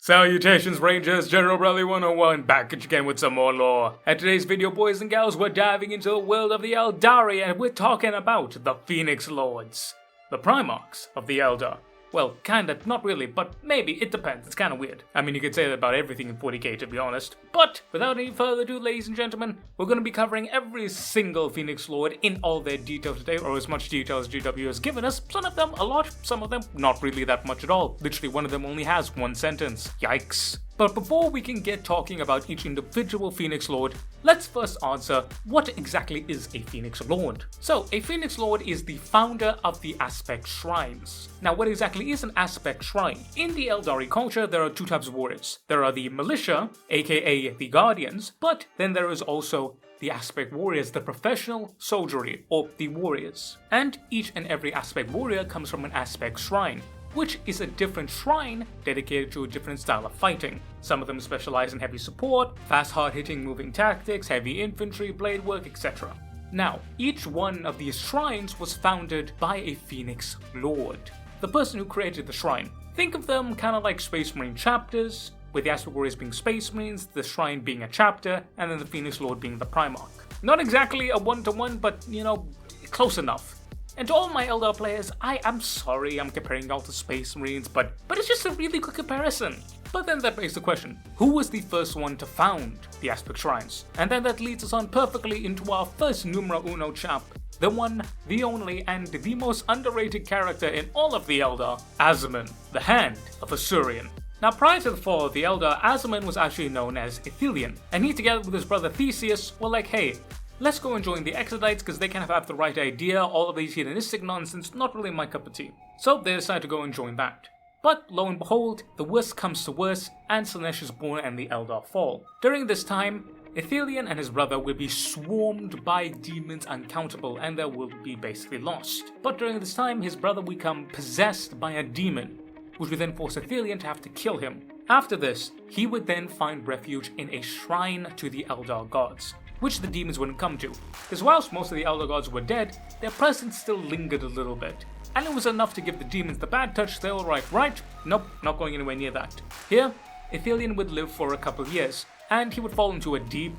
Salutations Rangers, General Bradley 101 back again with some more lore. And today's video, boys and gals, we're diving into the world of the Eldari and we're talking about the Phoenix Lords. The Primarchs of the Eldar. Well, kinda, not really, but maybe, it depends, it's kinda weird. I mean, you could say that about everything in 40k to be honest. But, without any further ado, ladies and gentlemen, we're gonna be covering every single Phoenix Lord in all their detail today, or as much detail as GW has given us. Some of them a lot, some of them not really that much at all. Literally one of them only has one sentence. Yikes. But before we can get talking about each individual Phoenix Lord, let's first answer what exactly is a Phoenix Lord. So, a Phoenix Lord is the founder of the Aspect Shrines. Now, what exactly is an Aspect Shrine? In the Eldari culture, there are two types of warriors. There are the Militia, aka the Guardians, but then there is also the Aspect Warriors, the professional soldiery, or the Warriors. And each and every Aspect Warrior comes from an Aspect Shrine, which is a different shrine dedicated to a different style of fighting. Some of them specialize in heavy support, fast hard-hitting moving tactics, heavy infantry, blade work, etc. Now, each one of these shrines was founded by a Phoenix Lord, the person who created the shrine. Think of them kind of like Space Marine chapters, with the Aspect Warriors being Space Marines, the shrine being a chapter, and then the Phoenix Lord being the Primarch. Not exactly a one-to-one, but you know, close enough. And to all my Eldar players, I'm sorry I'm comparing y'all to Space Marines, but it's just a really good comparison. But then that begs the question, who was the first one to found the Aspect Shrines? And then that leads us on perfectly into our first numero uno chap, the one, the only, and the most underrated character in all of the Eldar, Azamin, the Hand of Athelion. Now, prior to the fall of the Eldar, Azamin was actually known as Athelion, and he together with his brother Theseus were like, hey, let's go and join the Exodites because they kind of have the right idea, all of these hedonistic nonsense, not really my cup of tea. So they decide to go and join that. But lo and behold, the worst comes to worst, and Slaanesh is born and the Eldar fall. During this time, Athelion and his brother will be swarmed by demons uncountable and they will be basically lost. But during this time, his brother will become possessed by a demon, which would then force Athelion to have to kill him. After this, he would then find refuge in a shrine to the Eldar gods, which the demons wouldn't come to, because whilst most of the Eldar gods were dead, their presence still lingered a little bit, and it was enough to give the demons the bad touch. They were like, right, nope, not going anywhere near that. Here, Athelion would live for a couple of years, and he would fall into a deep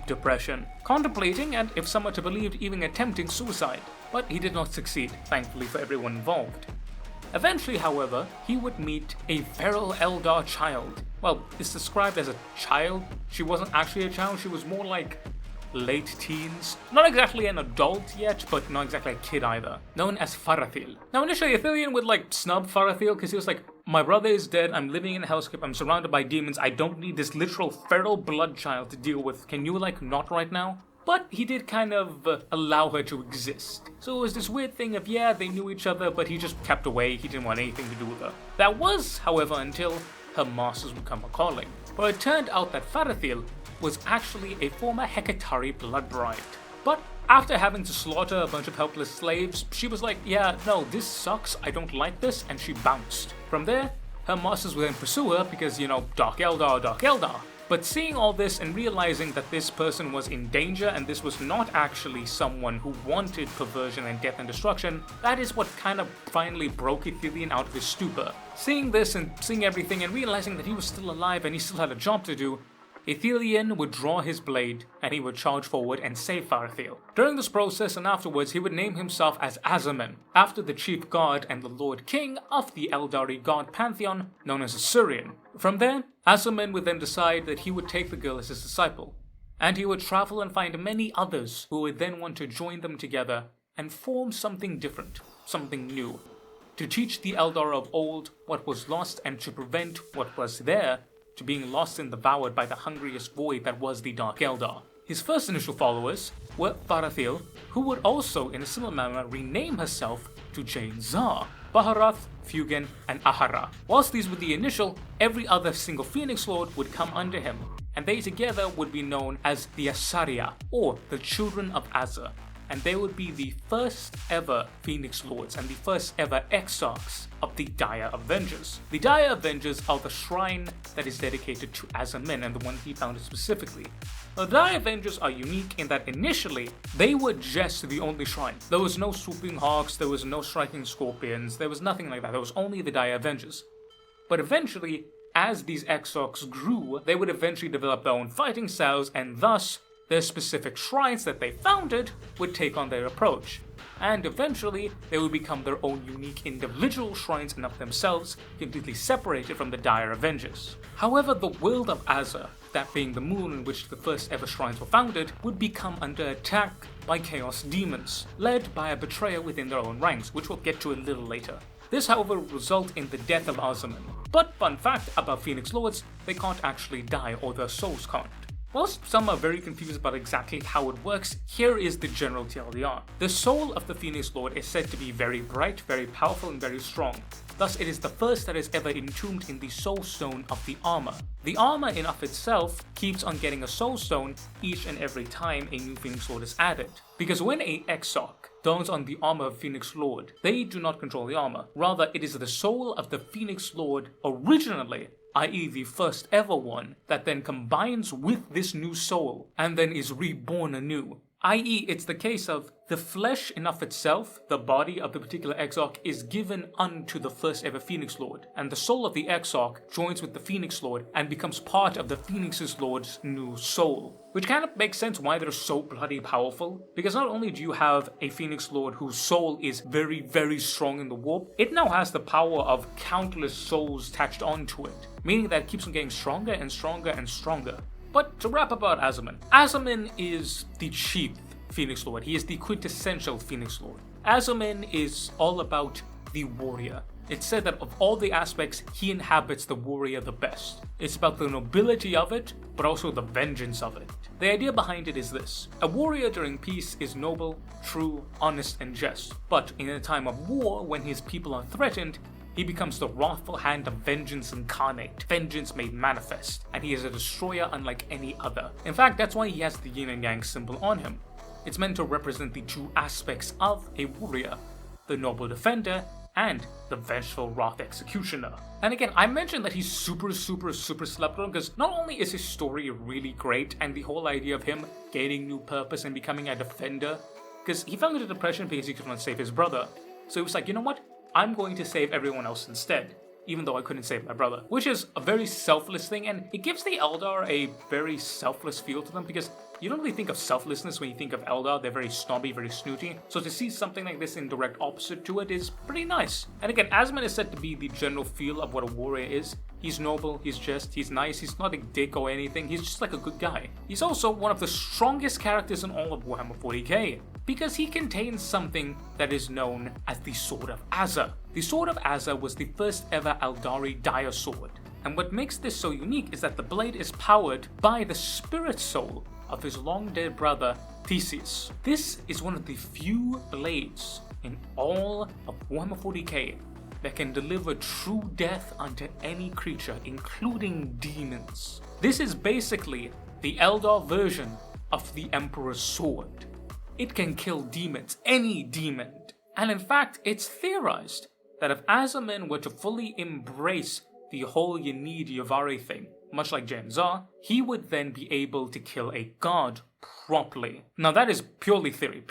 depression, contemplating and, if somewhat to believed, even attempting suicide, but he did not succeed, thankfully for everyone involved. Eventually, however, he would meet a feral Eldar child. Well, it's described as a child. She wasn't actually a child, she was more like late teens. Not exactly an adult yet, but not exactly a kid either. Known as Farathil. Now initially, Athelion would like snub Farathil because he was like, my brother is dead, I'm living in a hellscape, I'm surrounded by demons, I don't need this literal feral blood child to deal with. Can you like not right now? But he did kind of allow her to exist. So it was this weird thing of, yeah, they knew each other, but he just kept away, he didn't want anything to do with her. That was, however, until her masters would come a-calling. But it turned out that Farathil was actually a former Hekatari blood bride. But after having to slaughter a bunch of helpless slaves, she was like, yeah, no, this sucks, I don't like this, and she bounced. From there, her masters would then pursue her because, you know, Dark Eldar, Dark Eldar. But seeing all this and realizing that this person was in danger and this was not actually someone who wanted perversion and death and destruction, that is what kind of finally broke Athelion out of his stupor. Seeing this and seeing everything and realizing that he was still alive and he still had a job to do, Athelion would draw his blade and he would charge forward and save Farathil. During this process and afterwards, he would name himself as Azamin, after the chief god and the Lord King of the Eldari god pantheon known as Athelion. From there, Azamin would then decide that he would take the girl as his disciple, and he would travel and find many others who would then want to join them together and form something different, something new, to teach the Eldar of old what was lost and to prevent what was there to being lost and devoured by the hungriest void that was the Dark Eldar. His first initial followers were Farathil, who would also in a similar manner rename herself to Janezar, Baharath, Fugen, and Ahara. Whilst these were the initial, every other single Phoenix Lord would come under him, and they together would be known as the Asaria, or the Children of Aza, and they would be the first ever Phoenix Lords and the first ever Exarchs of the Dire Avengers. The Dire Avengers are the shrine that is dedicated to Azamin and the one he founded specifically. The Dire Avengers are unique in that initially, they were just the only shrine. There was no swooping hawks, there was no striking scorpions, there was nothing like that, there was only the Dire Avengers. But eventually, as these exarchs grew, they would eventually develop their own fighting styles, and thus their specific shrines that they founded would take on their approach. And eventually, they would become their own unique individual shrines and of themselves, completely separated from the dire Avengers. However, the world of Aza, that being the moon in which the first ever shrines were founded, would become under attack by Chaos Demons, led by a betrayer within their own ranks, which we'll get to a little later. This, however, would result in the death of Azamin. But fun fact about Phoenix Lords, they can't actually die, or their souls can't. Whilst some are very confused about exactly how it works, here is the general TLDR. The soul of the Phoenix Lord is said to be very bright, very powerful, and very strong. Thus, it is the first that is ever entombed in the Soul Stone of the armor. The armor in of itself keeps on getting a Soul Stone each and every time a new Phoenix Lord is added. Because when a Exarch dons on the armor of Phoenix Lord, they do not control the armor. Rather, it is the soul of the Phoenix Lord originally, i.e. the first ever one, that then combines with this new soul and then is reborn anew. I.e. it's the case of the flesh in of itself, the body of the particular Exarch, is given unto the first ever Phoenix Lord, and the soul of the Exarch joins with the Phoenix Lord and becomes part of the Phoenix Lord's new soul. Which kind of makes sense why they're so bloody powerful, because not only do you have a Phoenix Lord whose soul is very, very strong in the warp, it now has the power of countless souls attached onto it, meaning that it keeps on getting stronger and stronger and stronger. But to wrap up about Azamin, Azamin is the chief Phoenix Lord. He is the quintessential Phoenix Lord. Azamin is all about the warrior. It's said that of all the aspects, he inhabits the warrior the best. It's about the nobility of it, but also the vengeance of it. The idea behind it is this: a warrior during peace is noble, true, honest, and just. But in a time of war, when his people are threatened, he becomes the wrathful hand of vengeance incarnate, vengeance made manifest, and he is a destroyer unlike any other. In fact, that's why he has the yin and yang symbol on him. It's meant to represent the two aspects of a warrior, the noble defender and the vengeful wrath executioner. And again, I mentioned that he's super slept on because not only is his story really great and the whole idea of him gaining new purpose and becoming a defender, because he fell into depression because he could not save his brother. So he was like, you know what? I'm going to save everyone else instead, even though I couldn't save my brother. Which is a very selfless thing, and it gives the Eldar a very selfless feel to them, because you don't really think of selflessness when you think of Eldar. They're very snobby, very snooty. So to see something like this in direct opposite to it is pretty nice. And again, Azamin is said to be the general feel of what a warrior is. He's noble, he's just, he's nice, he's not a dick or anything, he's just like a good guy. He's also one of the strongest characters in all of Warhammer 40k, because he contains something that is known as the Sword of Aza. The Sword of Aza was the first ever Eldari dire sword, and what makes this so unique is that the blade is powered by the spirit soul of his long-dead brother Theseus. This is one of the few blades in all of Warhammer 40k that can deliver true death unto any creature, including demons. This is basically the Eldar version of the Emperor's Sword. It can kill demons, any demon. And in fact, it's theorized that if Azamin were to fully embrace the whole Yanid Yavari thing, much like Janezar, he would then be able to kill a god properly. Now that is purely theory,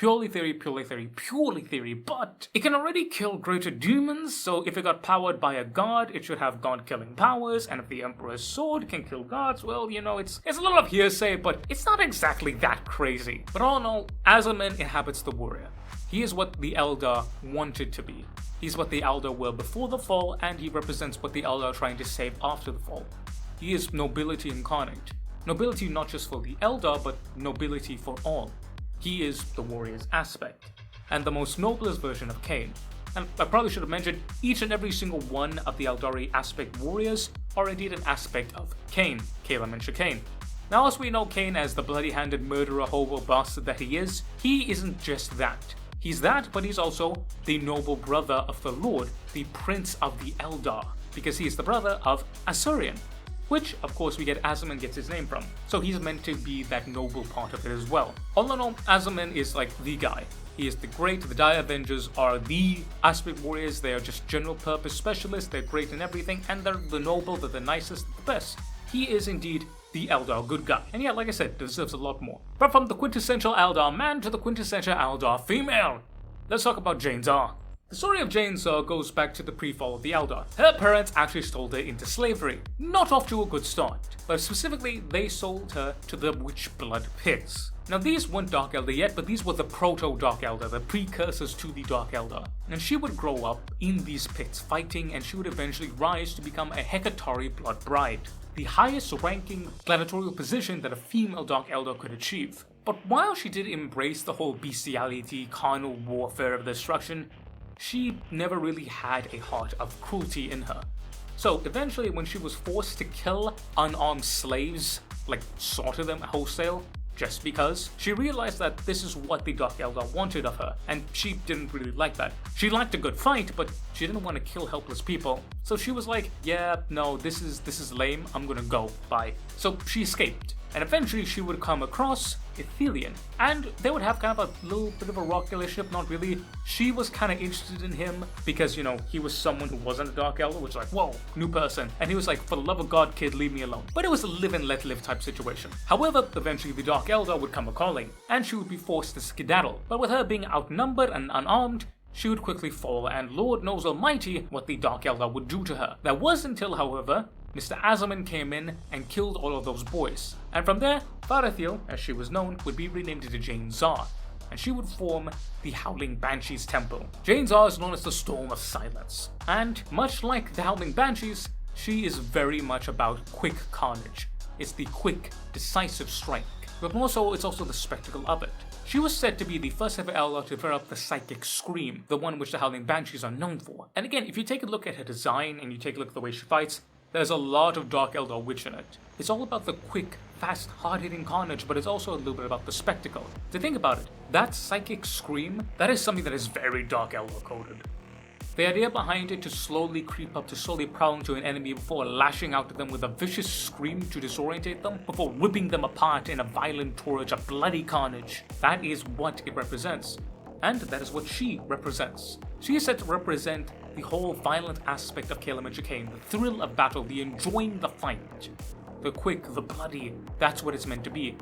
but it can already kill greater demons, so if it got powered by a god, it should have god-killing powers, and if the Emperor's Sword can kill gods, well, you know, it's a lot of hearsay, but it's not exactly that crazy. But all in all, Azamin inhabits the warrior. He is what the Eldar wanted to be. He's what the Eldar were before the fall, and he represents what the Eldar are trying to save after the fall. He is nobility incarnate. Nobility not just for the Eldar, but nobility for all. He is the warrior's aspect, and the most noblest version of Cain. And I probably should have mentioned, each and every single one of the Eldari aspect warriors are indeed an aspect of Cain, Caleb and Shakain. Now, as we know Cain as the bloody-handed murderer, hobo bastard that he isn't just that. He's that, but he's also the noble brother of the Lord, the Prince of the Eldar, because he is the brother of Athelion, which, of course, we get Azamin gets his name from. So he's meant to be that noble part of it as well. All in all, Azamin is like the guy. He is the great, the Dire Avengers are the aspect warriors, they are just general purpose specialists, they're great in everything, and they're the noble, they're the nicest, the best. He is indeed the Eldar good guy. And yeah, like I said, deserves a lot more. But from the quintessential Eldar man to the quintessential Eldar female, let's talk about Janezar. The story of Janezar goes back to the pre-fall of the Eldar. Her parents actually sold her into slavery. Not off to a good start, but specifically they sold her to the Witch Blood Pits. Now these weren't Dark Eldar yet, but these were the proto-Dark Eldar, the precursors to the Dark Eldar. And she would grow up in these pits fighting, and she would eventually rise to become a Hekatari Blood Bride, the highest ranking gladiatorial position that a female Dark Eldar could achieve. But while she did embrace the whole bestiality, carnal warfare of destruction, she never really had a heart of cruelty in her. So eventually when she was forced to kill unarmed slaves, like slaughter them wholesale, just because, she realized that this is what the Dark Eldar wanted of her, and she didn't really like that. She liked a good fight, but she didn't want to kill helpless people. So she was like, yeah, no, this is lame, I'm gonna go, bye. So she escaped, and eventually she would come across Athelion, and they would have kind of a little bit of a rock relationship, not really. She was kind of interested in him because, you know, he was someone who wasn't a Dark Eldar, which was like, whoa, new person. And he was like, for the love of God, kid, leave me alone. But it was a live and let live type situation. However, eventually the Dark Eldar would come a-calling, and she would be forced to skedaddle. But with her being outnumbered and unarmed, she would quickly fall, and Lord knows almighty what the Dark Eldar would do to her. That was until, however, Mr. Azamin came in and killed all of those boys. And from there, Varathiel, as she was known, would be renamed into Janezar, and she would form the Howling Banshees Temple. Janezar is known as the Storm of Silence, and much like the Howling Banshees, she is very much about quick carnage. It's the quick, decisive strike, but more so, it's also the spectacle of it. She was said to be the first ever Eldar to develop the Psychic Scream, the one which the Howling Banshees are known for. And again, if you take a look at her design and you take a look at the way she fights, there's a lot of Dark Eldar witch in it. It's all about the quick, fast, hard-hitting carnage, but it's also a little bit about the spectacle. To think about it, that Psychic Scream, that is something that is very Dark Eldar coded. The idea behind it to slowly creep up, to slowly prowl into an enemy before lashing out at them with a vicious scream to disorientate them, before ripping them apart in a violent torrent of bloody carnage, that is what it represents. And that is what she represents. She is said to represent the whole violent aspect of Caleb and Chicane, the thrill of battle, the enjoying the fight, the quick, the bloody, that's what it's meant to be.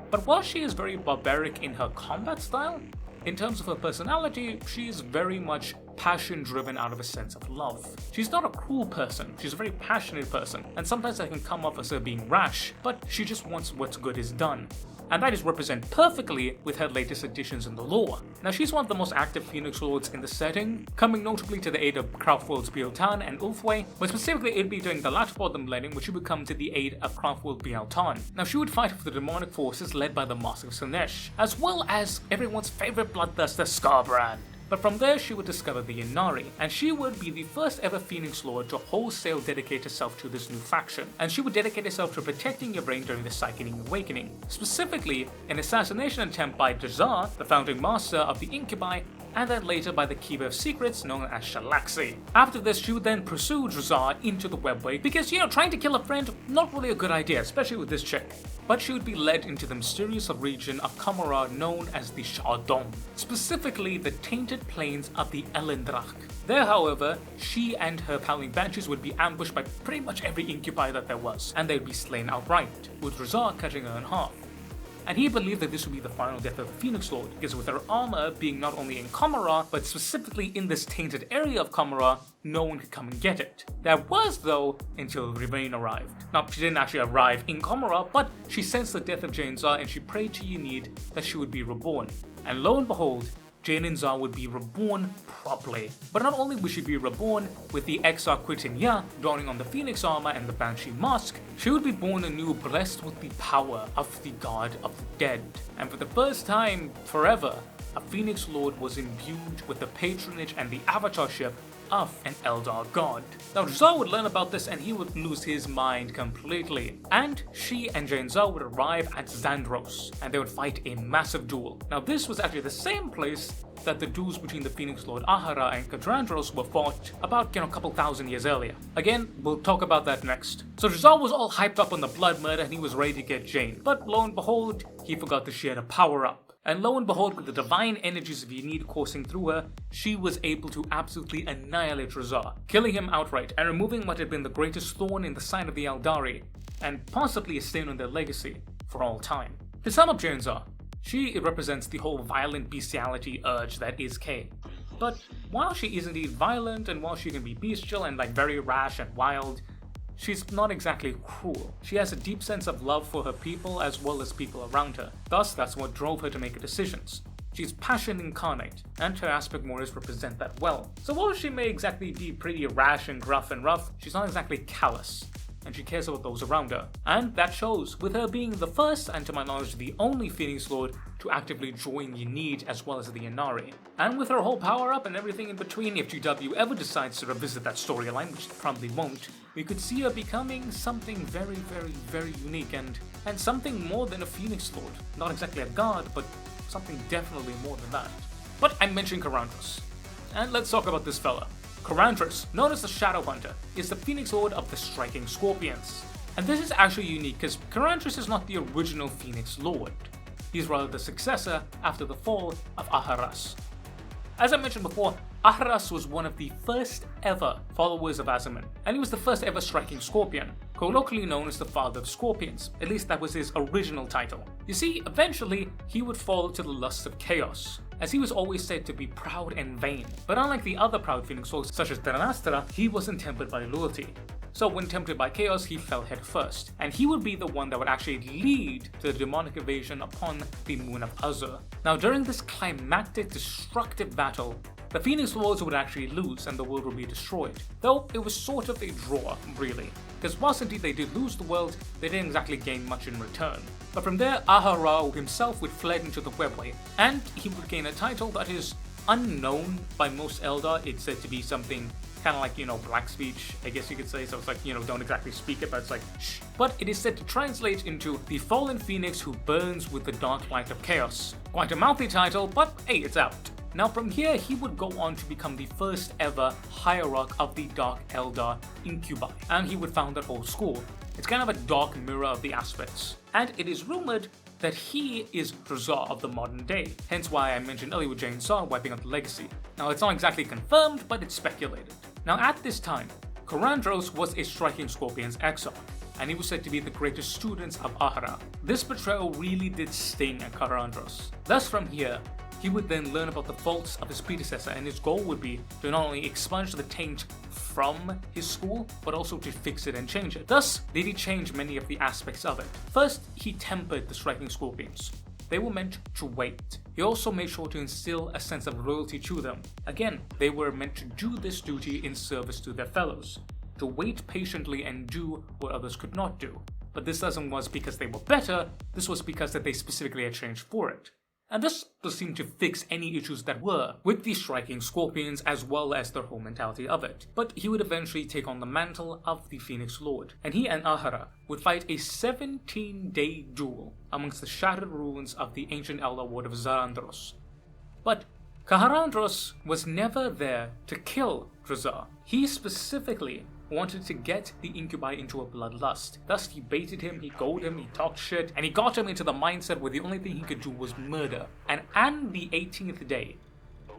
But while she is very barbaric in her combat style, in terms of her personality, she is very much passion-driven out of a sense of love. She's not a cruel person, she's a very passionate person, and sometimes that can come off as her being rash, but she just wants what's good is done. And that is represented perfectly with her latest additions in the lore. Now she's one of the most active Phoenix Lords in the setting, coming notably to the aid of Craftworld's Bieltan and Ulthwé, but specifically it'd be during the latter part of the millennium which she would come to the aid of Craftworld Bieltan. Now she would fight with the demonic forces led by the Master of Slaanesh, as well as everyone's favourite bloodthirster Skarbrand. But from there she would discover the Inari, and she would be the first ever Phoenix Lord to wholesale dedicate herself to this new faction, and she would dedicate herself to protecting Yvraine during the Psychic Awakening, specifically an assassination attempt by Janezar, the founding master of the Incubi, and then later by the Keeper of Secrets known as Shalaxi. After this, she would then pursue Janezar into the Webway because, trying to kill a friend, not really a good idea, especially with this chick. But she would be led into the mysterious region of Kamara known as the Shardom, specifically the tainted plains of the Elendrach. There, however, she and her Howling Banshees would be ambushed by pretty much every Incubi that there was, and they'd be slain outright, with Janezar cutting her in half. And he believed that this would be the final death of the Phoenix Lord, because with her armor being not only in Kamara, but specifically in this tainted area of Kamara, no one could come and get it. That was, though, until Yvraine arrived. Now, she didn't actually arrive in Kamara, but she sensed the death of Janezar and she prayed to Ynid that she would be reborn. And lo and behold, Janezar would be reborn properly. But not only would she be reborn with the Exarch Quitinya donning on the Phoenix armor and the Banshee mask, she would be born anew blessed with the power of the God of the Dead. And for the first time forever, a Phoenix Lord was imbued with the patronage and the avatarship of an Eldar god. Now Janezar would learn about this and he would lose his mind completely. And she and Janezar would arrive at Xandros and they would fight a massive duel. Now this was actually the same place that the duels between the Phoenix Lord Ahara and Kadrandros were fought about, a couple thousand years earlier. Again, we'll talk about that next. So Janezar was all hyped up on the blood murder and he was ready to get Jane. But lo and behold, he forgot that she had a power up. And lo and behold, with the divine energies of Ynid coursing through her, she was able to absolutely annihilate Janezar, killing him outright and removing what had been the greatest thorn in the side of the Eldari, and possibly a stain on their legacy for all time. To sum up Janezar, she represents the whole violent bestiality urge that is K. But while she is indeed violent, and while she can be bestial and very rash and wild, she's not exactly cruel. She has a deep sense of love for her people as well as people around her. Thus, that's what drove her to make her decisions. She's passion incarnate, and her aspect mortars represent that well. So while she may exactly be pretty rash and gruff and rough, she's not exactly callous, and she cares about those around her. And that shows, with her being the first, and to my knowledge the only Phoenix Lord to actively join Ynid as well as the Inari. And with her whole power-up and everything in between, if GW ever decides to revisit that storyline, which it probably won't, we could see her becoming something very, very, very unique, and something more than a Phoenix Lord. Not exactly a god, but something definitely more than that. But I mentioned Karandros, and let's talk about this fella. Karandros, known as the Shadow Hunter, is the Phoenix Lord of the Striking Scorpions. And this is actually unique because Karandros is not the original Phoenix Lord. He's rather the successor after the fall of Aharas. As I mentioned before, Aharas was one of the first ever followers of Azamin, and he was the first ever Striking Scorpion, colloquially known as the Father of Scorpions. At least that was his original title. You see, eventually he would fall to the lust of chaos, as he was always said to be proud and vain. But unlike the other proud Phoenix Lords such as Dranastra, he wasn't tempered by loyalty. So when tempted by chaos, he fell head first, and he would be the one that would actually lead to the demonic invasion upon the moon of Aza. Now during this climactic, destructive battle, the Phoenix Lords would actually lose and the world would be destroyed. Though it was sort of a draw, really, because whilst indeed they did lose the world, they didn't exactly gain much in return. But from there, Ahara himself would fled into the webway, and he would gain a title that is unknown by most Eldar. It's said to be something kind of like, black speech, I guess you could say. So it's like, don't exactly speak it, but it's like, shh. But it is said to translate into the fallen phoenix who burns with the dark light of chaos. Quite a mouthy title, but hey, it's out. Now from here, he would go on to become the first ever hierarch of the Dark Eldar Incubi, and he would found that whole school. It's kind of a dark mirror of the aspects, and it is rumored that he is Janezar of the modern day, hence why I mentioned earlier with Janezar wiping out the legacy. Now it's not exactly confirmed, but it's speculated. Now at this time, Karandros was a Striking Scorpion's exarch, and he was said to be the greatest student of Ahara. This betrayal really did sting at Karandros. Thus from here, he would then learn about the faults of his predecessor, and his goal would be to not only expunge the taint from his school, but also to fix it and change it. Thus did he change many of the aspects of it. First, he tempered the Striking Scorpions. They were meant to wait. He also made sure to instill a sense of loyalty to them. Again, they were meant to do this duty in service to their fellows, to wait patiently and do what others could not do. But this was because they were better, this was because that they specifically had changed for it. And this does seem to fix any issues that were with the Striking Scorpions as well as their whole mentality of it. But he would eventually take on the mantle of the Phoenix Lord, and he and Ahara would fight a 17-day duel amongst the shattered ruins of the ancient Eldar ward of Zarandros. But Karandros was never there to kill Janezar. He specifically wanted to get the Incubi into a bloodlust. Thus he baited him, he goaded him, he talked shit, and he got him into the mindset where the only thing he could do was murder. And on the 18th day,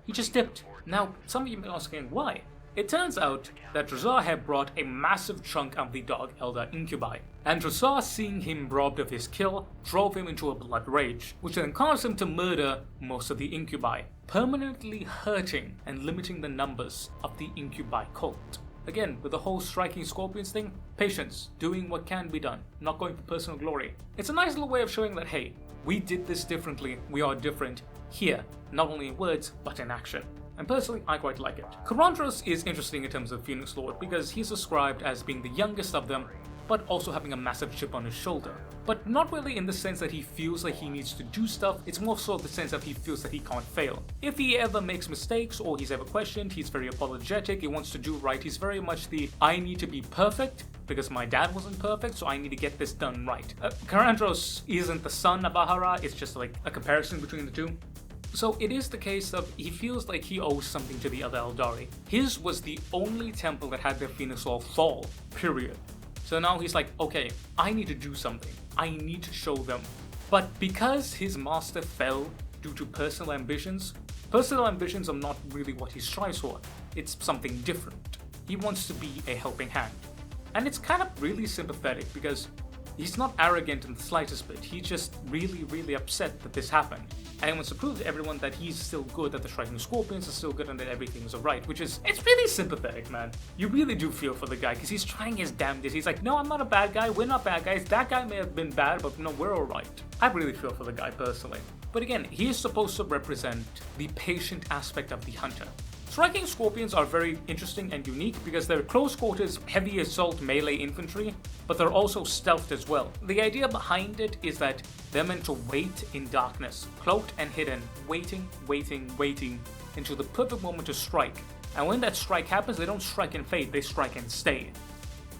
he just dipped. Now, some of you may be asking why. It turns out that Janezar had brought a massive chunk of the Dark Eldar Incubi, and Janezar, seeing him robbed of his kill, drove him into a blood rage, which then caused him to murder most of the Incubi, permanently hurting and limiting the numbers of the Incubi cult. Again, with the whole Striking Scorpions thing, patience, doing what can be done, not going for personal glory. It's a nice little way of showing that, hey, we did this differently, we are different here, not only in words, but in action. And personally, I quite like it. Karandros is interesting in terms of Phoenix Lord because he's described as being the youngest of them, but also having a massive chip on his shoulder. But not really in the sense that he feels like he needs to do stuff, it's more so the sense that he feels that he can't fail. If he ever makes mistakes or he's ever questioned, he's very apologetic, he wants to do right, he's very much the I need to be perfect because my dad wasn't perfect, so I need to get this done right. Karandros isn't the son of Ahara, it's just like a comparison between the two. So it is the case of he feels like he owes something to the other Eldari. His was the only temple that had their Phoenix Law fall, period. So now he's like, okay, I need to do something. I need to show them. But because his master fell due to personal ambitions are not really what he strives for. It's something different. He wants to be a helping hand. And it's kind of really sympathetic because He's not arrogant in the slightest bit, he's just really, really upset that this happened. And he wants to prove to everyone that he's still good, that the Striking Scorpions are still good, and that everything is alright, which is, it's really sympathetic, man. You really do feel for the guy, because he's trying his damnedest. He's like, no, I'm not a bad guy, we're not bad guys, that guy may have been bad, but no, we're alright. I really feel for the guy personally. But again, he is supposed to represent the patient aspect of the hunter. Striking Scorpions are very interesting and unique because they're close quarters, heavy assault melee infantry, but they're also stealthed as well. The idea behind it is that they're meant to wait in darkness, cloaked and hidden, waiting until the perfect moment to strike. And when that strike happens, they don't strike and fade, they strike and stay.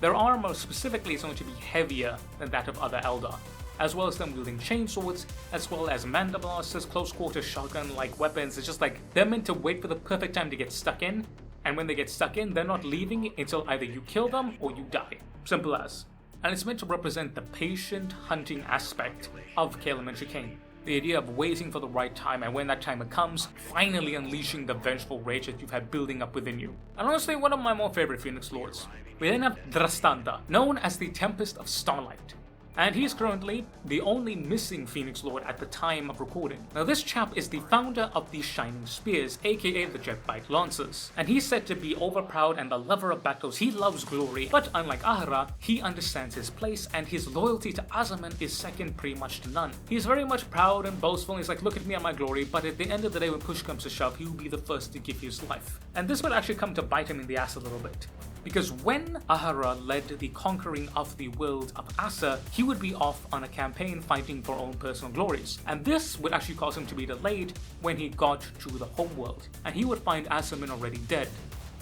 Their armor specifically is going to be heavier than that of other Eldar, as well as them wielding chainswords, as well as mandiblasters, close quarter shotgun-like weapons. It's just like, they're meant to wait for the perfect time to get stuck in, and when they get stuck in, they're not leaving until either you kill them or you die. Simple as. And it's meant to represent the patient hunting aspect of Calum Chicane. The idea of waiting for the right time, and when that time comes, finally unleashing the vengeful rage that you've had building up within you. And honestly, one of my more favorite Phoenix Lords. We then have Drastanta, known as the Tempest of Starlight. And he's currently the only missing Phoenix Lord at the time of recording. Now this chap is the founder of the Shining Spears, aka the Jetbike Lancers, and he's said to be overproud and the lover of battles. He loves glory, but unlike Ahura, he understands his place, and his loyalty to Azamin is second pretty much to none. He's very much proud and boastful. He's like, look at me and my glory, but at the end of the day, when push comes to shove, he will be the first to give his life. And this would actually come to bite him in the ass a little bit. Because when Ahura led the conquering of the world of Aza, he would be off on a campaign fighting for own personal glories. And this would actually cause him to be delayed when he got to the homeworld. And he would find Azamin already dead,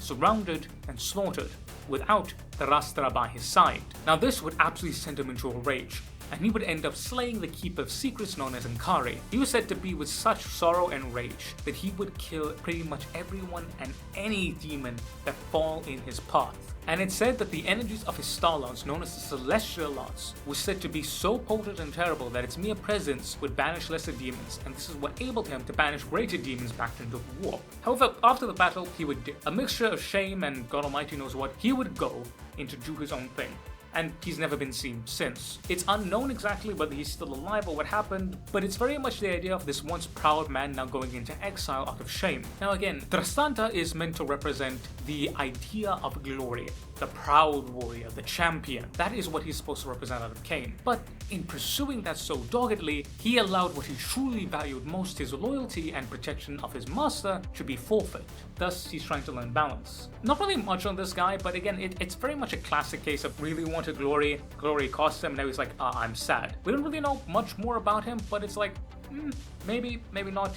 surrounded and slaughtered, without the Rastra by his side. Now this would absolutely send him into a rage, and he would end up slaying the Keeper of Secrets known as Ankari. He was said to be with such sorrow and rage that he would kill pretty much everyone and any demon that fall in his path. And it's said that the energies of his star lance, known as the Celestial Lance, was said to be so potent and terrible that its mere presence would banish lesser demons, and this is what enabled him to banish greater demons back into the war. However, after the battle, he would, a mixture of shame and God Almighty knows what, he would go in to do his own thing. And he's never been seen since. It's unknown exactly whether he's still alive or what happened, but it's very much the idea of this once proud man now going into exile out of shame. Now again, Drastanta is meant to represent the idea of glory, the proud warrior, the champion. That is what he's supposed to represent out of Cain. But in pursuing that so doggedly, he allowed what he truly valued most, his loyalty and protection of his master, to be forfeit. Thus, he's trying to learn balance. Not really much on this guy, but again, it's very much a classic case of really wanted glory, glory cost him, and now he's like, I'm sad. We don't really know much more about him, but it's like, maybe, maybe not.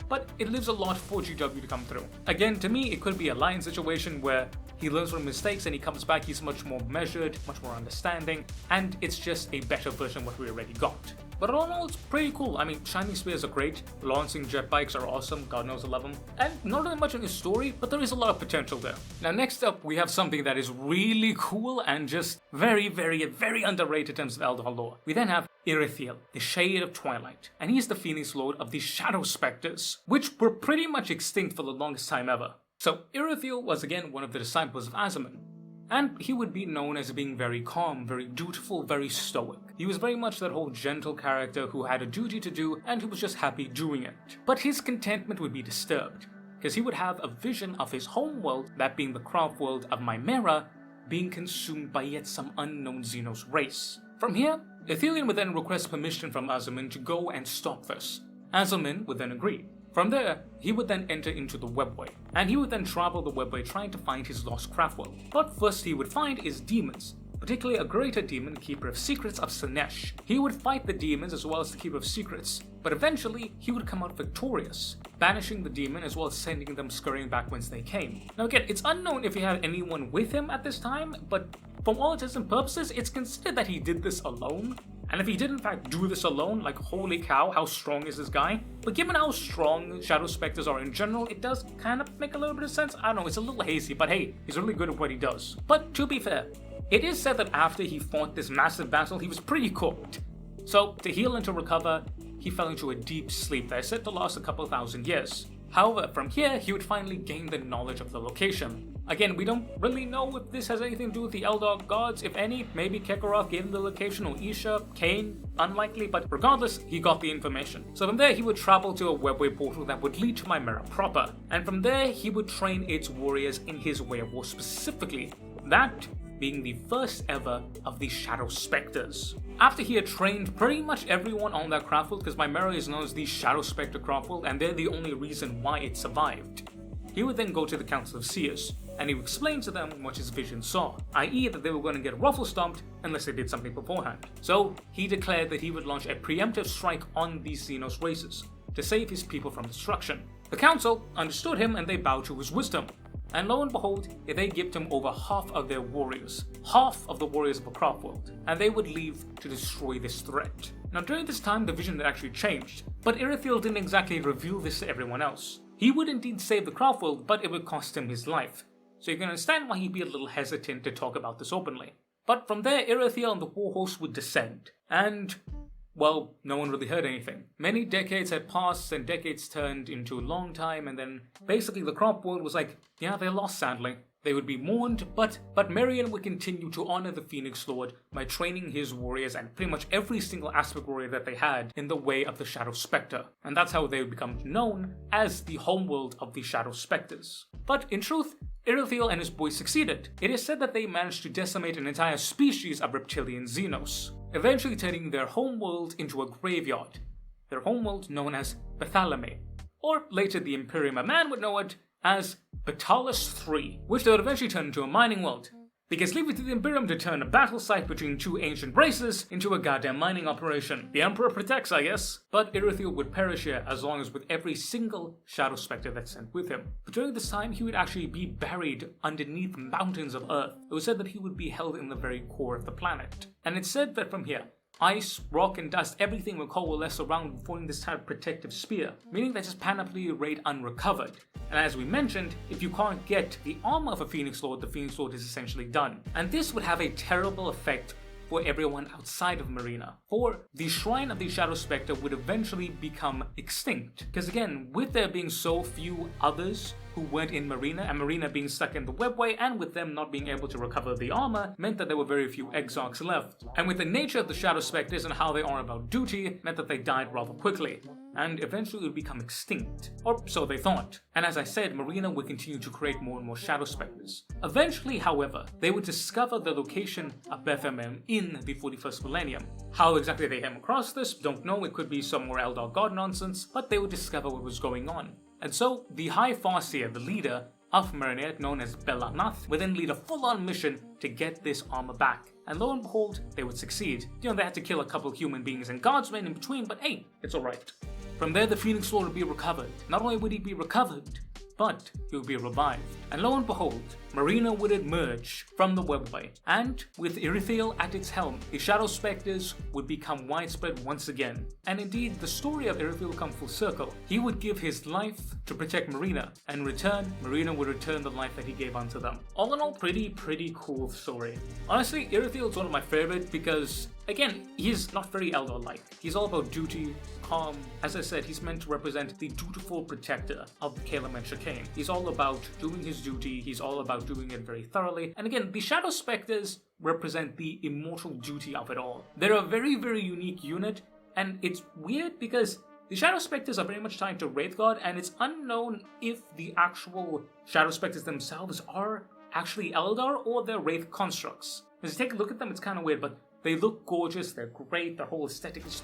But it leaves a lot for GW to come through. Again, to me, it could be a Lion situation where he learns from mistakes and he comes back, he's much more measured, much more understanding, and it's just a better version of what we already got. But all in all, it's pretty cool. I mean, Shining Spears are great, launching jet bikes are awesome, God knows I love them, and not really much in his story, but there is a lot of potential there. Now next up, we have something that is really cool and just very, very, very underrated in terms of Eldar lore. We then have Irithiel, the Shade of Twilight, and he's the Phoenix Lord of the Shadow Specters, which were pretty much extinct for the longest time ever. So Irithiel was again one of the disciples of Azamin, and he would be known as being very calm, very dutiful, very stoic. He was very much that whole gentle character who had a duty to do and who was just happy doing it. But his contentment would be disturbed, because he would have a vision of his homeworld, that being the craft world of Mimera, being consumed by yet some unknown Xenos race. From here, Athelion would then request permission from Azamin to go and stop this. Azamin would then agree. From there, he would then enter into the webway, and he would then travel the webway trying to find his lost craft world. What first he would find is demons, particularly a greater demon, Keeper of Secrets of Sinesh. He would fight the demons as well as the Keeper of Secrets, but eventually he would come out victorious, banishing the demon as well as sending them scurrying back whence they came. Now again, it's unknown if he had anyone with him at this time, but from all intents and purposes, it's considered that he did this alone. And if he did in fact do this alone, like holy cow, how strong is this guy? But given how strong Shadow Specters are in general, it does kind of make a little bit of sense. I don't know, it's a little hazy, but hey, he's really good at what he does. But to be fair, it is said that after he fought this massive battle, he was pretty cooked. So to heal and to recover, he fell into a deep sleep that is said to last a couple thousand years. However, from here, he would finally gain the knowledge of the location, Again, we don't really know if this has anything to do with the Eldar gods, if any. Maybe Kekeroth gave him the location, or Isha, Cain, unlikely, but regardless, he got the information. So from there, he would travel to a webway portal that would lead to Mimera proper, and from there, he would train its warriors in his way of war specifically, that being the first ever of the Shadow Specters. After he had trained pretty much everyone on that craftworld, because Mimera is known as the Shadow Spectre craftworld, and they're the only reason why it survived, he would then go to the Council of Seers, and he would explain to them what his vision saw, i.e. that they were going to get ruffle stomped unless they did something beforehand. So he declared that he would launch a preemptive strike on these Xenos races to save his people from destruction. The Council understood him and they bowed to his wisdom. And lo and behold, they gifted him over half of their warriors, half of the warriors of a craftworld, and they would leave to destroy this threat. Now during this time, the vision had actually changed, but Irithyll didn't exactly reveal this to everyone else. He would indeed save the craftworld, but it would cost him his life. So you can understand why he'd be a little hesitant to talk about this openly. But from there, Irithyll and the Warhorse would descend, and well, no one really heard anything. Many decades had passed and decades turned into a long time, and then basically the crop world was like, yeah, they lost sadly. They would be mourned, but Merian would continue to honor the Phoenix Lord by training his warriors and pretty much every single aspect warrior that they had in the way of the Shadow Spectre. And that's how they would become known as the homeworld of the Shadow Specters. But in truth, Irithyll and his boys succeeded. It is said that they managed to decimate an entire species of reptilian Xenos, eventually turning their homeworld into a graveyard, their homeworld known as Bethalame, or later the Imperium, a man would know it as Batalis III, which they would eventually turn into a mining world, because leave it to the Imperium to turn a battle site between two ancient races into a goddamn mining operation. The Emperor protects, I guess, but Irithyll would perish here as long as with every single Shadow Spectre that's sent with him. But during this time, he would actually be buried underneath mountains of Earth. It was said that he would be held in the very core of the planet. And it's said that from here, ice, rock, and dust, everything will coalesce around forming this type of protective spear, meaning that his panoply remained unrecovered. And as we mentioned, if you can't get the armor of a Phoenix Lord, the Phoenix Lord is essentially done. And this would have a terrible effect for everyone outside of Marina. For the Shrine of the Shadow Spectre would eventually become extinct. Because again, with there being so few others who weren't in Marina, and Marina being stuck in the webway, and with them not being able to recover the armor, meant that there were very few exarchs left. And with the nature of the Shadow Spectres and how they are about duty, meant that they died rather quickly, and eventually would become extinct. Or so they thought. And as I said, Marina would continue to create more and more Shadow Spectres. Eventually, however, they would discover the location of Bethlehem in the 41st millennium. How exactly they came across this, don't know, it could be some more Eldar god nonsense, but they would discover what was going on. And so, the High Farseer, the leader of Marinette, known as Belanath, would then lead a full-on mission to get this armor back. And lo and behold, they would succeed. You know, they had to kill a couple human beings and guardsmen in between, but hey, it's alright. From there, the Phoenix Lord would be recovered. Not only would he be recovered, but he would be revived. And lo and behold, Marina would emerge from the webway, and with Irithyll at its helm, the Shadow Spectres would become widespread once again. And indeed, the story of Irithyll would come full circle. He would give his life to protect Marina, and in return, Marina would return the life that he gave unto them. All in all, pretty cool story. Honestly, Irithyll is one of my favorite because, again, he's not very Eldar-like. He's all about duty, calm. As I said, he's meant to represent the dutiful protector of Caleb and Shakane. He's all about doing his duty, he's all about doing it very thoroughly. And again, the Shadow Spectres represent the immortal duty of it all. They're a very unique unit, and it's weird because the Shadow Spectres are very much tied to Wraithguard, and it's unknown if the actual Shadow Spectres themselves are actually Eldar or they're Wraith constructs. As you take a look at them, it's kind of weird, but they look gorgeous, they're great, their whole aesthetic is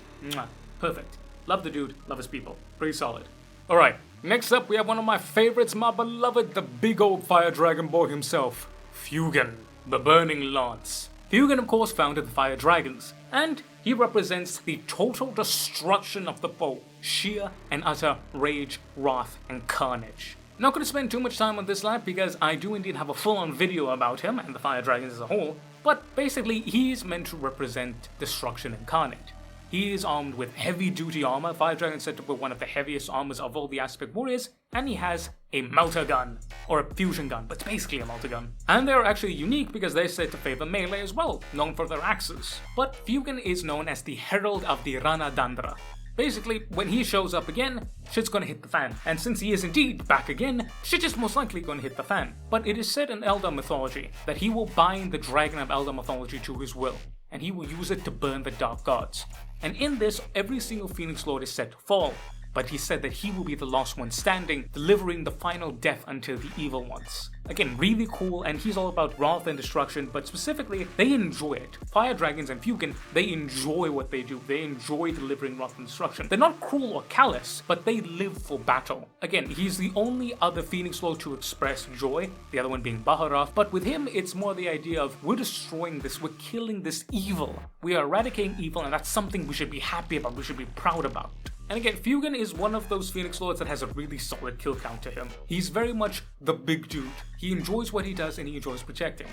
perfect. Love the dude, love his people. Pretty solid. Alright, next up we have one of my favorites, my beloved, the big old fire dragon boy himself, Fugan, the Burning Lance. Fugan, of course, founded the Fire Dragons, and he represents the total destruction of the foe, sheer and utter rage, wrath, and carnage. Not going to spend too much time on this lad because I do indeed have a full-on video about him and the Fire Dragons as a whole, but basically he's meant to represent destruction incarnate. He is armed with heavy-duty armor. Fire Dragon set up with one of the heaviest armors of all the Aspect Warriors, and he has a melter gun, or a fusion gun, but it's basically a melter gun. And they're actually unique because they're said to favor melee as well, known for their axes. But Fugan is known as the Herald of the Rana Dandra. Basically, when he shows up again, shit's gonna hit the fan. And since he is indeed back again, shit is most likely gonna hit the fan. But it is said in Eldar mythology that he will bind the dragon of Eldar mythology to his will, and he will use it to burn the dark gods. And in this, every single Phoenix Lord is set to fall, but he said that he will be the last one standing, delivering the final death unto the evil ones. Again, really cool, and he's all about wrath and destruction, but specifically, they enjoy it. Fire Dragons and Fugen, they enjoy what they do. They enjoy delivering wrath and destruction. They're not cruel or callous, but they live for battle. Again, he's the only other Phoenix Lord to express joy, the other one being Baharath, but with him, it's more the idea of, we're destroying this, we're killing this evil. We are eradicating evil, and that's something we should be happy about, we should be proud about. And again, Fugen is one of those Phoenix Lords that has a really solid kill count to him. He's very much the big dude. He enjoys what he does and he enjoys protecting.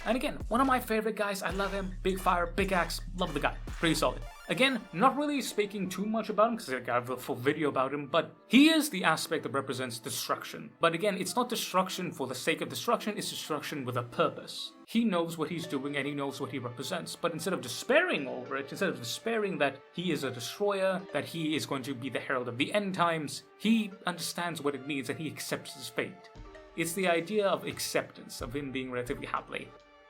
And again, one of my favorite guys, I love him. Big fire, big axe, love the guy. Pretty solid. Again, not really speaking too much about him because I have a full video about him, but he is the aspect that represents destruction. But again, it's not destruction for the sake of destruction, it's destruction with a purpose. He knows what he's doing and he knows what he represents, but instead of despairing over it, instead of despairing that he is a destroyer, that he is going to be the herald of the end times, he understands what it means and he accepts his fate. It's the idea of acceptance, of him being relatively happy.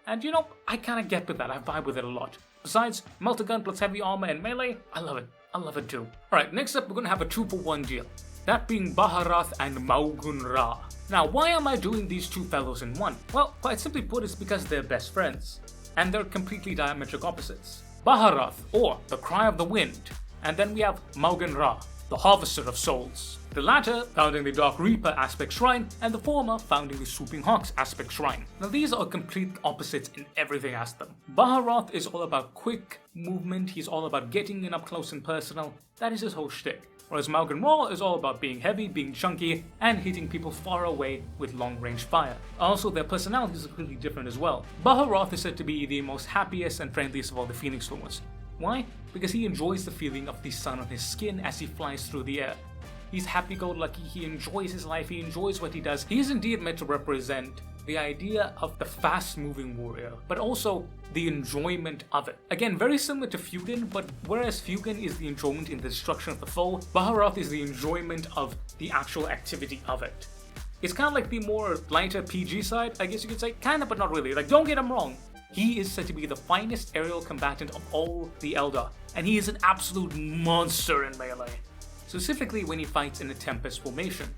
And you know, I kinda get with that, I vibe with it a lot. Besides, multi-gun plus heavy armor and melee, I love it. I love it too. Alright, next up we're gonna have a 2-for-1 deal. That being Baharath and Maugun Ra. Now, why am I doing these two fellows in one? Well, quite simply put, it's because they're best friends. And they're completely diametric opposites. Baharath, or the Cry of the Wind. And then we have Maugun Ra, the Harvester of Souls. The latter founding the Dark Reaper aspect shrine, and the former founding the Swooping Hawks aspect shrine. Now these are complete opposites in everything as them. Baharath is all about quick movement, he's all about getting in up close and personal, that is his whole shtick. Whereas Maugun Ra is all about being heavy, being chunky, and hitting people far away with long-range fire. Also, their personalities are completely different as well. Baharath is said to be the most happiest and friendliest of all the Phoenix Lords. Why? Because he enjoys the feeling of the sun on his skin as he flies through the air. He's happy-go-lucky, he enjoys his life, he enjoys what he does. He is indeed meant to represent the idea of the fast-moving warrior, but also the enjoyment of it. Again, very similar to Fugen, but whereas Fugen is the enjoyment in the destruction of the foe, Baharath is the enjoyment of the actual activity of it. It's kind of like the more lighter PG side, I guess you could say, kinda, but not really. Like, don't get him wrong. He is said to be the finest aerial combatant of all the Eldar, and he is an absolute monster in melee. Specifically when he fights in a Tempest formation.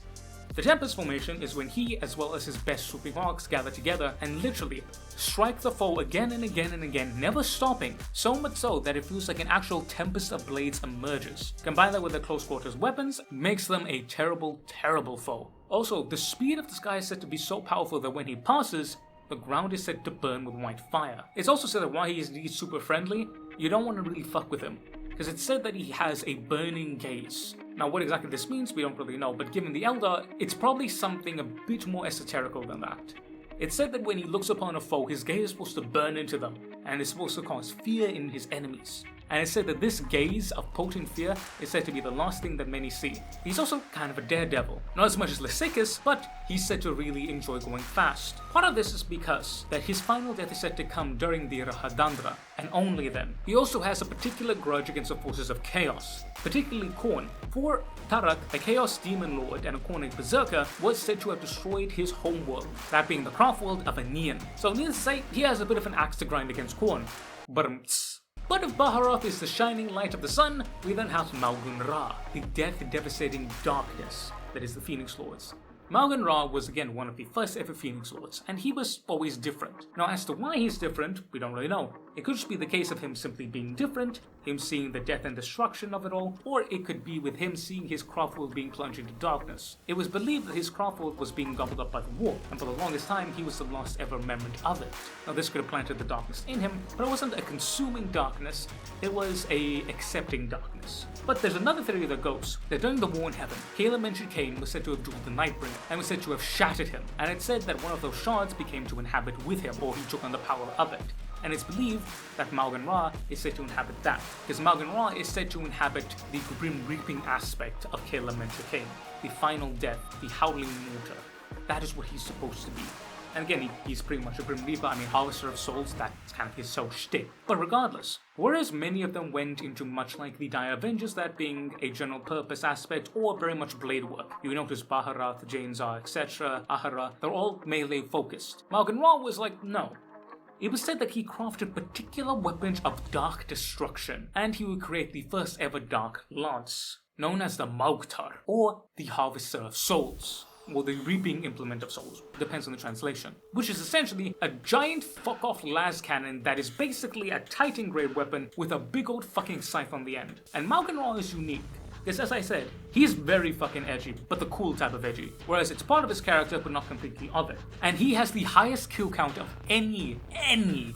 The Tempest formation is when he, as well as his best Swooping Hawks, gather together and literally strike the foe again and again and again, never stopping, so much so that it feels like an actual Tempest of Blades emerges. Combine that with their close quarters weapons, makes them a terrible, terrible foe. Also, the speed of this guy is said to be so powerful that when he passes, the ground is said to burn with white fire. It's also said that while he is indeed super friendly, you don't want to really fuck with him, because it's said that he has a burning gaze. Now what exactly this means, we don't really know, but given the Eldar, it's probably something a bit more esoterical than that. It's said that when he looks upon a foe, his gaze is supposed to burn into them, and is supposed to cause fear in his enemies. And it's said that this gaze of potent fear is said to be the last thing that many see. He's also kind of a daredevil, not as much as Lysicus, but he's said to really enjoy going fast. Part of this is because that his final death is said to come during the Rahadandra, and only then. He also has a particular grudge against the forces of Chaos, particularly Khorne. For Tarak, a Chaos Demon Lord and a Khornic Berserker, was said to have destroyed his homeworld, that being the craftworld of Athelion. So needless to say, he has a bit of an axe to grind against Khorne. But if Baharath is the shining light of the sun, we then have Maugun Ra, the death-devastating darkness that is the Phoenix Lords. Maugun Ra was again one of the first ever Phoenix Lords, and he was always different. Now as to why he's different, we don't really know. It could just be the case of him simply being different, him seeing the death and destruction of it all, or it could be with him seeing his craftworld being plunged into darkness. It was believed that his craftworld was being gobbled up by the war, and for the longest time he was the last ever remnant of it. Now this could have planted the darkness in him, but it wasn't a consuming darkness, it was a accepting darkness. But there's another theory that goes that during the war in heaven, Caleb Mention was said to have dueled the Nightbringer, and was said to have shattered him, and it's said that one of those shards became to inhabit with him, or he took on the power of it. And it's believed that Maugun Ra is said to inhabit that, because Maugun Ra is said to inhabit the Grim Reaping aspect of Caleb Mention, the final death, the Howling Mortar. That is what he's supposed to be. And again, he's pretty much a Grim Reaper. I mean, Harvester of Souls, that's kind of his sole shtick. But regardless, whereas many of them went into much like the Dire Avengers, that being a general purpose aspect or very much blade work. You notice Baharath, Janezar, etc., Ahara, they're all melee focused. Malgan Ra was like, no. It was said that he crafted particular weapons of dark destruction, and he would create the first ever dark lance, known as the Mtar, or the Harvester of Souls, or the Reaping Implement of Souls, depends on the translation, which is essentially a giant fuck-off las cannon that is basically a Titan-grade weapon with a big old fucking scythe on the end. And Malgan Ra is unique, because as I said, he's very fucking edgy, but the cool type of edgy, whereas it's part of his character but not completely other. And he has the highest kill count of any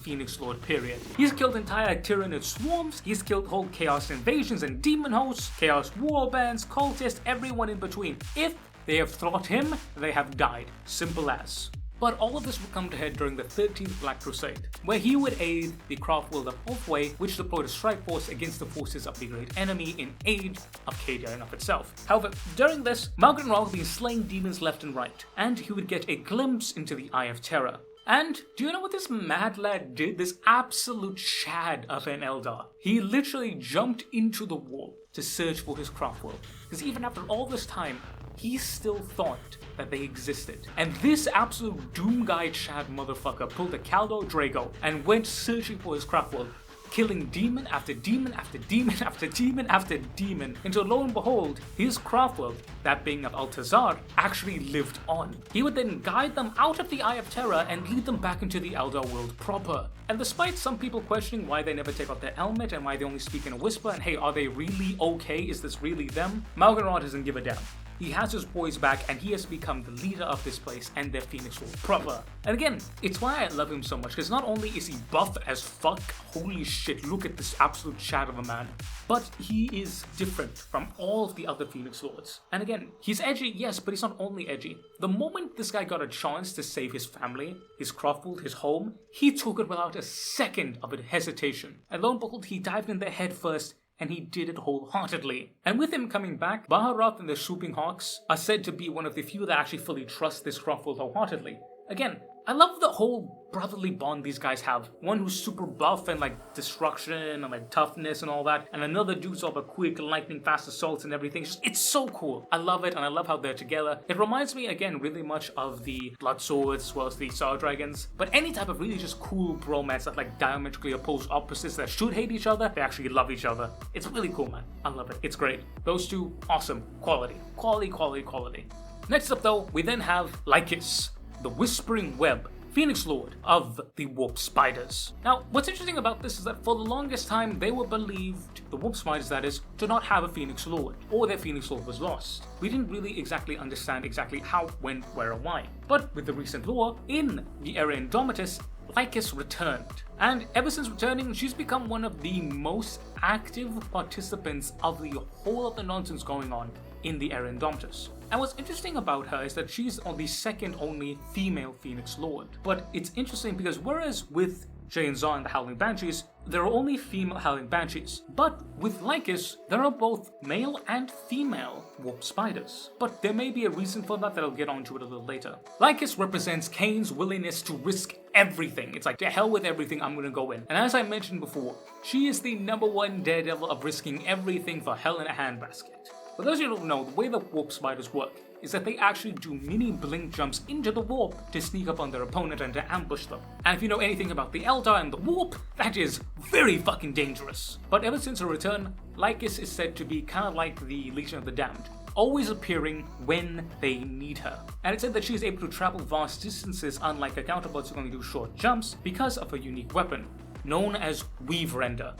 Phoenix Lord, period. He's killed entire Tyranid swarms, he's killed whole Chaos invasions and demon hosts, Chaos warbands, cultists, everyone in between. If they have fought him, they have died. Simple as. But all of this would come to head during the 13th Black Crusade, where he would aid the craft world of Ulfway, which deployed a strike force against the forces of the great enemy in aid of Cadia in of itself. However, during this, Malgan Ra would be slaying demons left and right, and he would get a glimpse into the Eye of Terror. And do you know what this mad lad did? This absolute Chad of an Eldar. He literally jumped into the wall to search for his craft world, because even after all this time, he still thought that they existed. And this absolute doom guy Chad motherfucker pulled a Caldo Drago and went searching for his craft world, killing demon after demon after demon after demon after demon, until lo and behold, his craft world, that being of Altazar, actually lived on. He would then guide them out of the Eye of Terror and lead them back into the Eldar world proper. And despite some people questioning why they never take off their helmet and why they only speak in a whisper and hey, are they really okay? Is this really them? Malgan Ra doesn't give a damn. He has his boys back and he has become the leader of this place and their Phoenix World proper. And again, it's why I love him so much, because not only is he buff as fuck, holy shit, look at this absolute chat of a man, but he is different from all of the other Phoenix Lords. And again, he's edgy, yes, but he's not only edgy. The moment this guy got a chance to save his family, his craft world, his home, he took it without a second of hesitation. And lo and behold, he dived in there head first, and he did it wholeheartedly. And with him coming back, Baharath and the Swooping Hawks are said to be one of the few that actually fully trust this craft world wholeheartedly. Again, I love the whole brotherly bond these guys have. One who's super buff and like destruction and like toughness and all that, and another dude's all about quick, lightning fast assaults and everything. It's so cool. I love it, and I love how they're together. It reminds me again really much of the Blood Swords as well as the Star Dragons, but any type of really just cool bromance that like diametrically opposed opposites that should hate each other, they actually love each other. It's really cool, man. I love it. It's great. Those two, awesome. Quality. Quality. Next up though, we then have Lycus, the Whispering Web, Phoenix Lord of the Warp Spiders. Now, what's interesting about this is that for the longest time, they were believed, the Warp Spiders that is, to not have a Phoenix Lord, or their Phoenix Lord was lost. We didn't really exactly understand exactly how, when, where, or why. But with the recent lore, in the Era Indomitus, Lycus returned. And ever since returning, she's become one of the most active participants of the whole of the nonsense going on in the Era Indomitus. And what's interesting about her is that she's the second only female Phoenix Lord. But it's interesting because whereas with Janezar and the Howling Banshees, there are only female Howling Banshees. But with Lycus, there are both male and female Warp Spiders. But there may be a reason for that I'll get onto it a little later. Lycus represents Cain's willingness to risk everything. It's like, to hell with everything, I'm gonna go in. And as I mentioned before, she is the #1 daredevil of risking everything for hell in a handbasket. For those of you who don't know, the way the Warp Spiders work is that they actually do mini blink jumps into the warp to sneak up on their opponent and to ambush them. And if you know anything about the Eldar and the warp, that is very fucking dangerous. But ever since her return, Lycus is said to be kind of like the Legion of the Damned, always appearing when they need her. And it's said that she is able to travel vast distances unlike her counterparts who only do short jumps because of her unique weapon, known as Weave Render.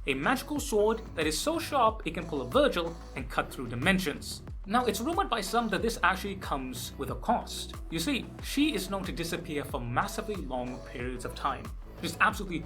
A magical sword that is so sharp it can pull a Virgil and cut through dimensions. Now, it's rumored by some that this actually comes with a cost. You see, she is known to disappear for massively long periods of time. Just absolutely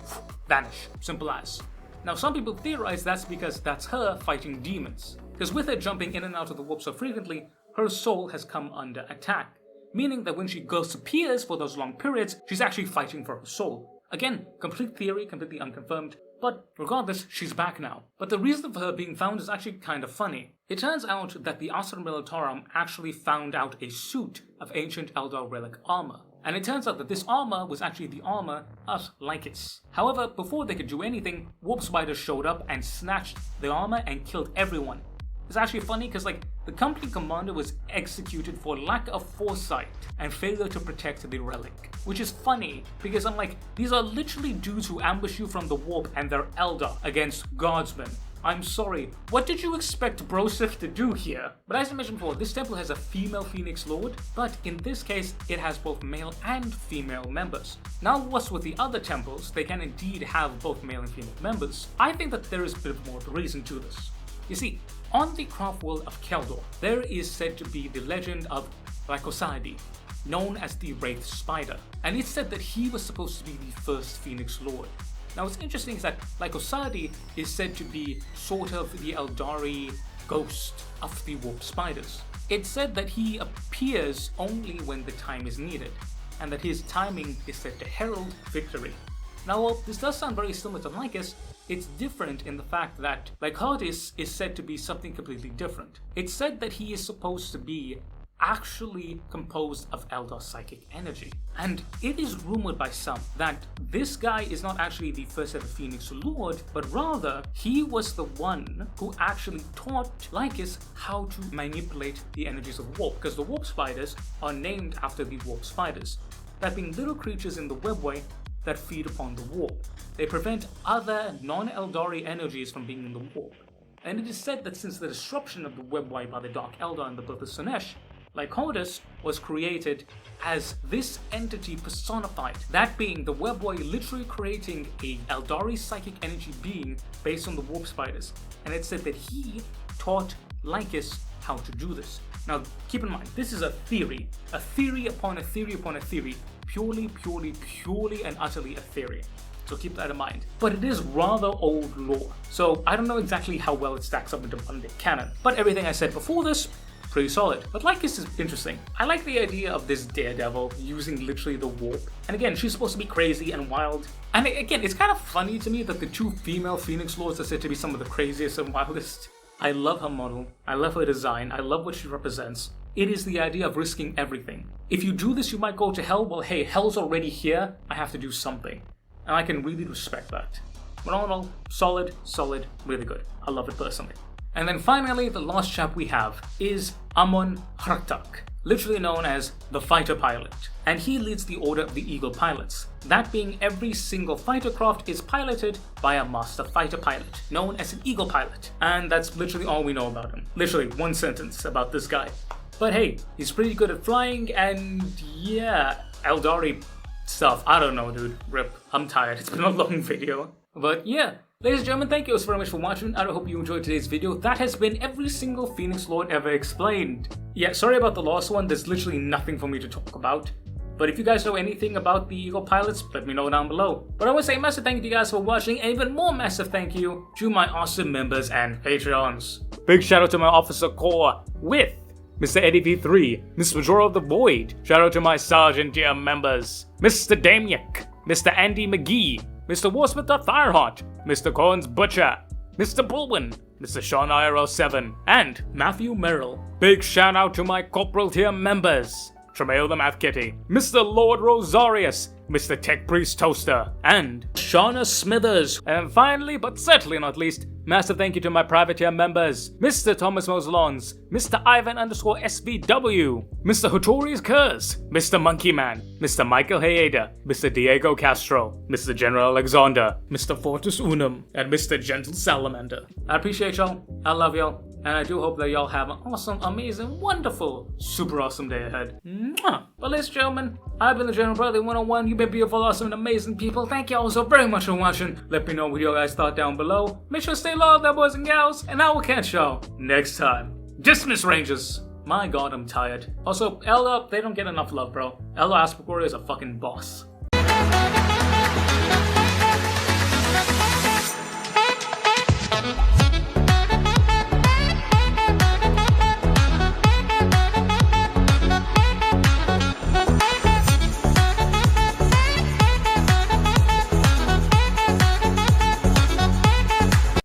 vanish, simple as. Now, some people theorize that's because that's her fighting demons. Because with her jumping in and out of the warp so frequently, her soul has come under attack. Meaning that when she disappears for those long periods, she's actually fighting for her soul. Again, complete theory, completely unconfirmed. But regardless, she's back now. But the reason for her being found is actually kind of funny. It turns out that the Asur Militarum actually found out a suit of ancient Eldar relic armor. And it turns out that this armor was actually the armor of Lycus. However, before they could do anything, warp spiders showed up and snatched the armor and killed everyone. It's actually funny because the company commander was executed for lack of foresight and failure to protect the relic. Which is funny because I'm like, these are literally dudes who ambush you from the warp and they're Eldar against guardsmen. I'm sorry, what did you expect Brosif to do here? But as I mentioned before, this temple has a female Phoenix Lord, but in this case, it has both male and female members. Now what's with the other temples, they can indeed have both male and female members. I think that there is a bit more of a reason to this. You see, on the craft world of Keldor, there is said to be the legend of Lycoside, known as the Wraith Spider, and it's said that he was supposed to be the first Phoenix Lord. Now what's interesting is that Lycoside is said to be sort of the Eldari ghost of the Warp Spiders. It's said that he appears only when the time is needed, and that his timing is said to herald victory. Now while this does sound very similar to Lycus, it's different in the fact that Lycardis is said to be something completely different. It's said that he is supposed to be actually composed of Eldar psychic energy. And it is rumored by some that this guy is not actually the first ever Phoenix Lord, but rather he was the one who actually taught Lycus how to manipulate the energies of warp, because the warp spiders are named after the warp spiders, that being little creatures in the webway that feed upon the warp. They prevent other non-Eldari energies from being in the warp. And it is said that since the disruption of the webway by the Dark Eldar and the Birth of Slaanesh, Lycardis was created as this entity personified, that being the webway literally creating a Eldari psychic energy being based on the warp spiders. And it said that he taught Lycus how to do this. Now keep in mind, this is a theory upon a theory upon a theory, purely and utterly a theory. So keep that in mind. But it is rather old lore, so I don't know exactly how well it stacks up into modern day canon. But everything I said before this, pretty solid. But Lycus is interesting. I like the idea of this daredevil using literally the warp. And again, she's supposed to be crazy and wild. And again, it's kind of funny to me that the two female Phoenix Lords are said to be some of the craziest and wildest. I love her model. I love her design. I love what she represents. It is the idea of risking everything. If you do this, you might go to hell. Well, hey, hell's already here. I have to do something. And I can really respect that. But all in all, solid, really good. I love it personally. And then finally, the last chap we have is Amon Hraktak, literally known as the Fighter Pilot. And he leads the Order of the Eagle Pilots. That being every single fighter craft is piloted by a Master Fighter Pilot, known as an Eagle Pilot. And that's literally all we know about him. Literally one sentence about this guy. But hey, he's pretty good at flying and yeah, Eldari stuff. I don't know, dude. Rip. I'm tired. It's been a long video. But yeah. Ladies and gentlemen, thank you so very much for watching. I hope you enjoyed today's video. That has been every single Phoenix Lord ever explained. Yeah, sorry about the last one. There's literally nothing for me to talk about. But if you guys know anything about the Eagle Pilots, let me know down below. But I want to say a massive thank you to you guys for watching, and even more massive thank you to my awesome members and Patreons. Big shout out to my Officer Corps with Mr. Eddie V3, Mr. Major of the Void. Shout out to my Sergeant tier members, Mr. Damiak, Mr. Andy McGee, Mr. Warsmith Fireheart, Mr. Corns Butcher, Mr. Bulwin, Mr. Sean IRL 7, and Matthew Merrill. Big shout out to my Corporal tier members, Tremail the Math Kitty, Mr. Lord Rosarius, Mr. Tech Priest Toaster, and Shauna Smithers. And finally, but certainly not least, massive thank you to my private tier members, Mr. Thomas Moslons, Mr. Ivan_SVW, Mr. Hotori's Curse, Mr. Monkey Man, Mr. Michael Hayeda, Mr. Diego Castro, Mr. General Alexander, Mr. Fortus Unum, and Mr. Gentle Salamander. I appreciate y'all, I love y'all, and I do hope that y'all have an awesome, amazing, wonderful, super awesome day ahead. Mwah! But ladies and gentlemen, I've been the General Bradley 101. You've been beautiful, awesome, and amazing people. Thank you all so very much for watching. Let me know what you guys thought down below. Make sure to stay loyal there, boys and gals, and I will catch y'all next time. Dismiss, Rangers. My god, I'm tired. Also, Eldar, they don't get enough love, bro. Eldar Aspect Warrior is a fucking boss.